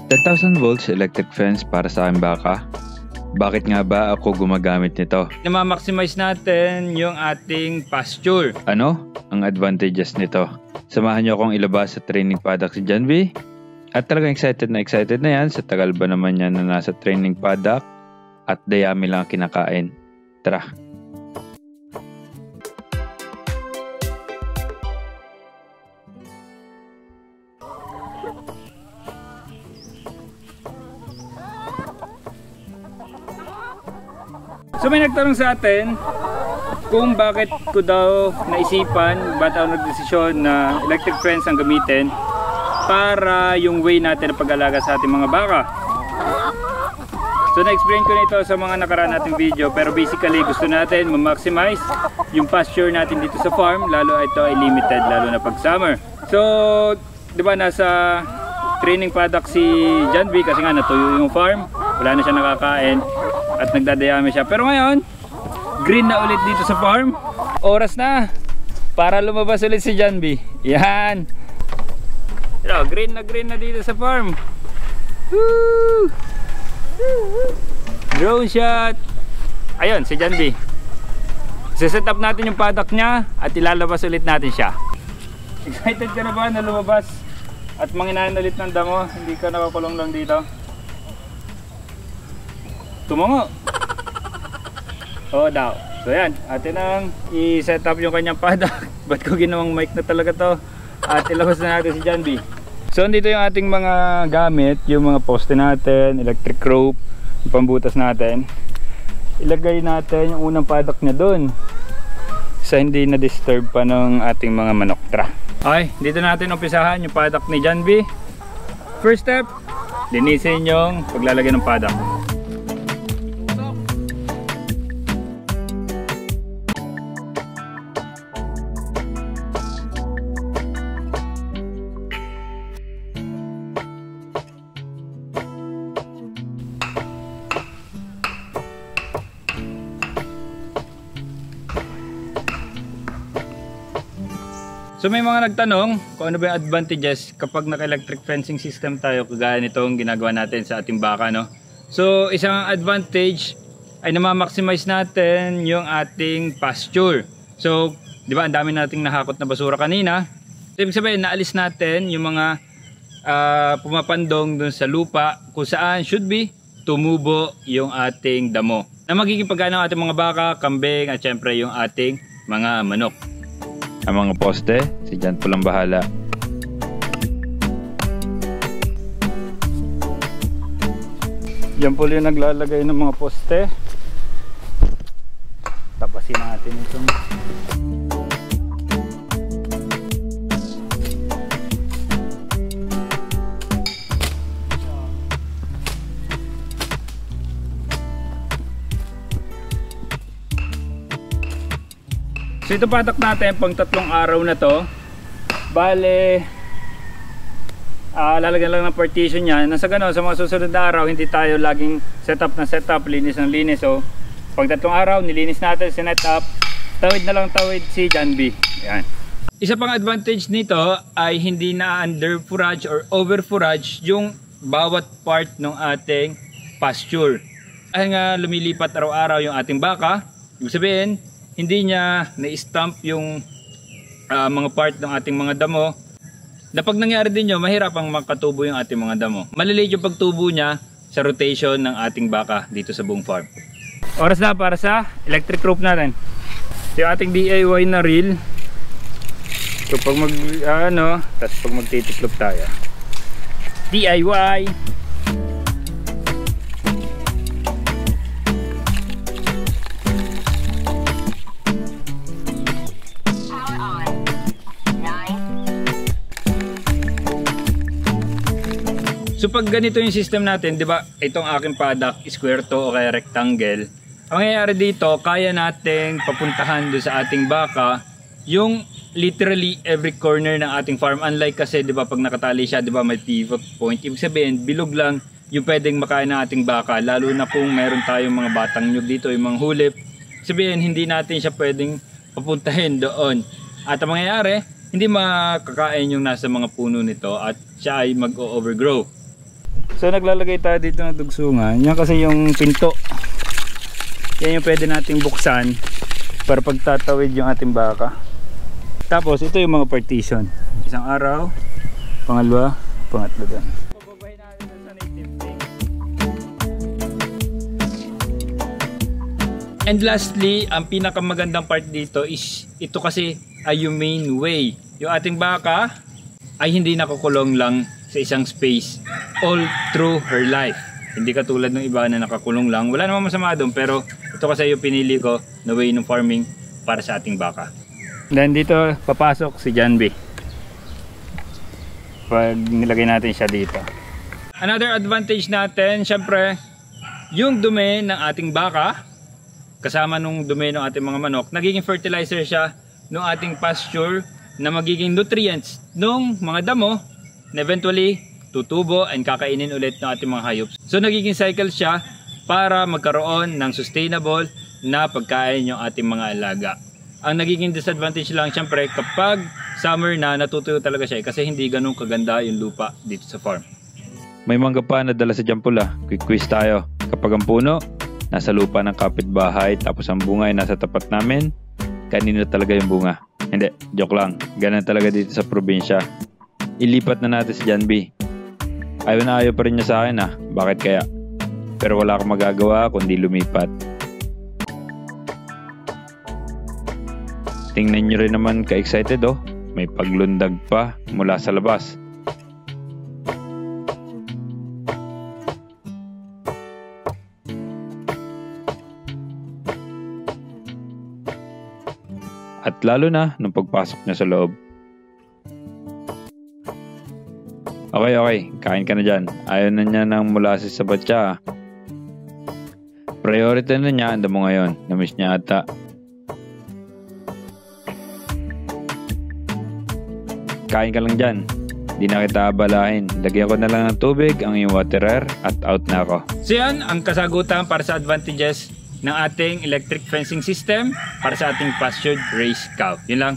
10,000 volts electric fence para sa aking baka. Bakit nga ba ako gumagamit nito? Na-maximize natin yung ating pasture. Ano ang advantages nito? Samahan niyo akong ilabas sa training paddock si John B. At talagang excited na yan sa tagal ba naman yan na nasa training paddock at dayami lang kinakain. Tara! So may nagtanong sa atin kung bakit ko daw naisipan, ba't ako nagdesisyon na electric fence ang gamitin para yung way natin na pag-alaga sa ating mga baka. So na-explain ko na ito sa mga nakaraan nating video, pero basically gusto natin ma-maximize yung pasture natin dito sa farm, lalo ito ay limited, lalo na pag summer. So di ba nasa training paddock si John B kasi nga natuyo yung farm, wala na siya nakakain at nagdadayami siya. Pero ngayon, green na ulit dito sa farm. Oras na para lumabas ulit si John B. Yan. Green na dito sa farm. Woo! Drone shot. Ayun, si John B. Set up natin yung paddock niya at ilalabas ulit natin siya. Excited ka na ba na lumabas at manginahin ulit ng damo? Hindi ka nakakulong lang dito. Tumungo. Oo daw. So yan, atin ang i-set up yung kanyang paddock. Ba't ko ginawang mic na talaga to? At ilabas na natin si John B. So dito yung ating mga gamit, yung mga poste natin, electric rope, yung pambutas natin. Ilagay natin yung unang paddock niya doon sa hindi na disturb pa ng ating mga manok. Tara. Okay, dito natin umpisahan yung paddock ni John B. First step, linisin yung paglalagay ng paddock. So may mga nagtanong kung ano ba yung advantages kapag naka-electric fencing system tayo kagaya nitong ginagawa natin sa ating baka, no? So isang advantage ay na-maximize natin yung ating pasture. So di ba ang dami nating nahakot na basura kanina. Ibig sabihin naalis natin yung mga pumapandong dun sa lupa kung saan should be tumubo yung ating damo na magiging pagkain ng ating mga baka, kambing at syempre yung ating mga manok. Ang mga poste, si John po lang bahala. Yan po yung naglalagay ng mga poste. Tapasin natin itong so ito paddock natin pang 3 araw na to. Bale lalagyan lang ng partition yan. Nasa gano'n, sa mga susunod na araw hindi tayo laging setup ng setup, linis ng linis. So pag 3 araw nilinis natin, sinet up, tawid na lang tawid si John B. Yan. Isa pang advantage nito ay hindi na under forage or over forage yung bawat part ng ating pasture. Ay nga lumilipat araw-araw yung ating baka, ibig sabihin hindi niya na-stamp yung mga part ng ating mga damo na pag nangyari din yun, mahirapang makatubo yung ating mga damo. Maliliit yung pagtubo niya sa rotation ng ating baka dito sa buong farm. Oras na para sa electric rope natin. Yung ating DIY na reel. So pag tapos pag magtitiklop tayo. DIY! So pag ganito yung system natin, di ba, itong aking paddock, square to o kaya rectangle, ang mangyayari dito, kaya nating papuntahan doon sa ating baka yung literally every corner ng ating farm. Unlike kasi, di ba, pag nakatali siya, di ba, may pivot point. Ibig sabihin, bilog lang yung pwedeng makain ng ating baka, lalo na kung meron tayong mga batang nyug dito, yung mga hulip. Sabihin, hindi natin siya pwedeng papuntahin doon. At ang mangyayari, hindi makakain yung nasa mga puno nito at siya ay mag-overgrow. So naglalagay tayo dito ng dugsungan. Yan kasi yung pinto. Yan yung pwede nating buksan para pagtatawid yung ating baka. Tapos ito yung mga partition. Isang araw, pangalawa, pangatlo doon. Pababahin natin sa native thing. And lastly, ang pinakamagandang part dito is ito kasi ay humane way. Yung ating baka ay hindi nakukulong lang sa isang space all through her life. Hindi katulad ng iba na nakakulong lang. Wala namang masama doon, pero ito kasi yung pinili ko na way ng farming para sa ating baka. Then dito papasok si Janvi. Pag nilagay natin siya dito. Another advantage natin, syempre, yung dumi ng ating baka kasama nung dumi ng ating mga manok, nagiging fertilizer siya ng ating pasture na magiging nutrients nung mga damo na eventually tutubo and kakainin ulit ng ating mga hayop. So nagiging cycle siya para magkaroon ng sustainable na pagkain yung ating mga alaga. Ang nagiging disadvantage lang syempre kapag summer na natutuyo talaga siya kasi hindi ganun kaganda yung lupa dito sa farm. May mangga pa na dala sa Jampula. Quick quiz tayo. Kapag ang puno nasa lupa ng kapitbahay tapos ang bunga ay nasa tapat namin, kanino talaga yung bunga? Hindi, joke lang. Ganun talaga dito sa probinsya. Ilipat na natin si Janvi. Ayaw na ayaw pa rin niya sa akin Bakit kaya? Pero wala akong magagawa kundi lumipat. Tingnan nyo rin naman ka-excited May paglundag pa mula sa labas. At lalo na nung pagpasok niya sa loob. Okay, kain ka na dyan. Ayaw na niya ng molasses sa batya. Priority na niya ang damo ngayon. Namiss niya ata. Kain ka lang dyan. Di na kita abalahin. Lagyan ko na lang ng tubig ang iyong waterer at out na ako. So yan ang kasagutan para sa advantages ng ating electric fencing system para sa ating pastured raised cow. Yun lang.